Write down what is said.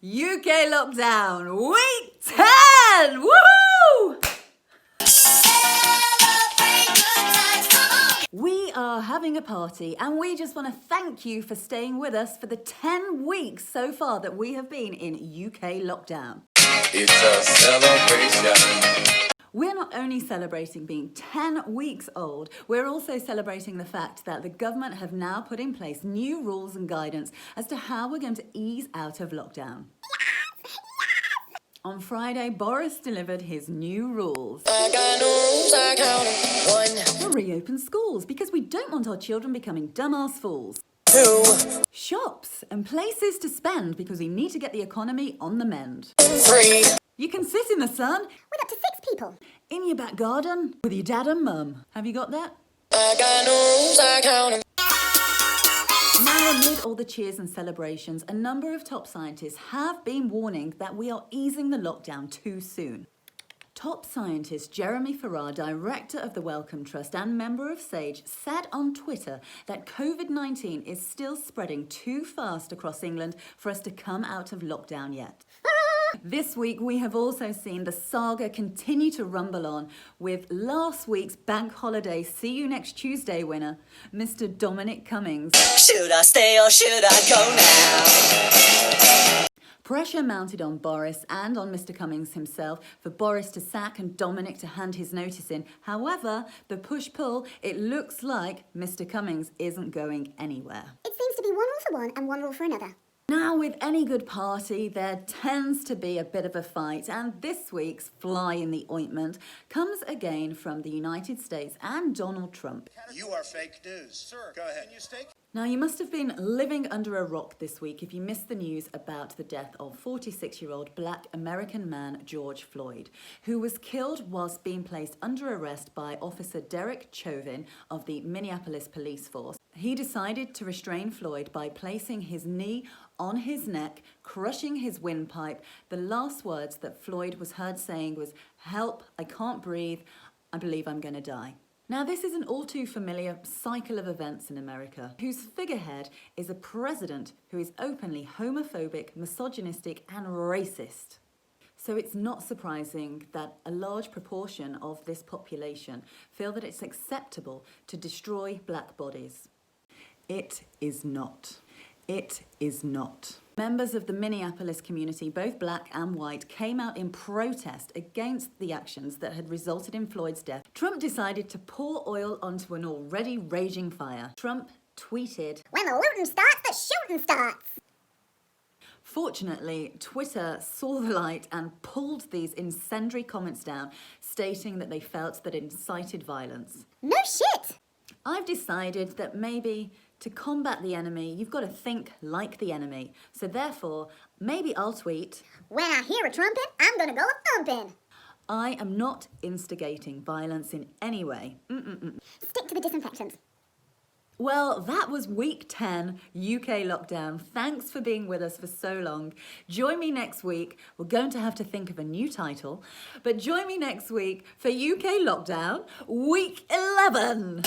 UK lockdown, week 10! Woohoo! We are having a party and we just want to thank you for staying with us for the 10 weeks so far that we have been in UK lockdown. It's a celebration. We're not only celebrating being 10 weeks old, we're also celebrating the fact that the government have now put in place new rules and guidance as to how we're going to ease out of lockdown. On Friday, Boris delivered his new rules. I got no rules, I count 'em. 1, We'll reopen schools because we don't want our children becoming dumbass fools. 2, Shops and places to spend because we need to get the economy on the mend. 3. You can sit in the sun With up to 6 people. in your back garden with your dad and mum. Have you got that? I got no rules, I count 'em. Now, amid all the cheers and celebrations, a number of top scientists have been warning that we are easing the lockdown too soon. Top scientist Jeremy Farrar, director of the Wellcome Trust and member of SAGE, said on Twitter that COVID-19 is still spreading too fast across England for us to come out of lockdown yet. This week, we have also seen the saga continue to rumble on with last week's bank holiday See You Next Tuesday winner, Mr. Dominic Cummings. Should I stay or should I go now? Pressure mounted on Boris and on Mr. Cummings himself for Boris to sack and Dominic to hand his notice in. However, the push-pull, it looks like Mr. Cummings isn't going anywhere. It seems to be one rule for one and one rule for another. Now, with any good party, there tends to be a bit of a fight, and this week's fly in the ointment comes again from the United States and Donald Trump. You are fake news. Sir, go ahead. Can you stay? Now, you must have been living under a rock this week if you missed the news about the death of 46-year-old black American man George Floyd, who was killed whilst being placed under arrest by Officer Derek Chauvin of the Minneapolis Police Force. He decided to restrain Floyd by placing his knee on his neck, crushing his windpipe. The last words that Floyd was heard saying was, "Help, I can't breathe, I believe I'm going to die." Now, this is an all too familiar cycle of events in America, whose figurehead is a president who is openly homophobic, misogynistic, and racist. So it's not surprising that a large proportion of this population feel that it's acceptable to destroy black bodies. It is not. It is not. Members of the Minneapolis community, both black and white, came out in protest against the actions that had resulted in Floyd's death. Trump decided to pour oil onto an already raging fire. Trump tweeted, When the looting starts, the shooting starts. Fortunately, Twitter saw the light and pulled these incendiary comments down, stating that they felt that it incited violence. No shit. I've decided that maybe to combat the enemy, you've got to think like the enemy. So therefore, maybe I'll tweet, When I hear a trumpet, I'm gonna go a-thumping. I am not instigating violence in any way. Stick to the disinfectant. Well, that was week 10 UK lockdown. Thanks for being with us for so long. Join me next week. We're going to have to think of a new title, but join me next week for UK lockdown, week 11.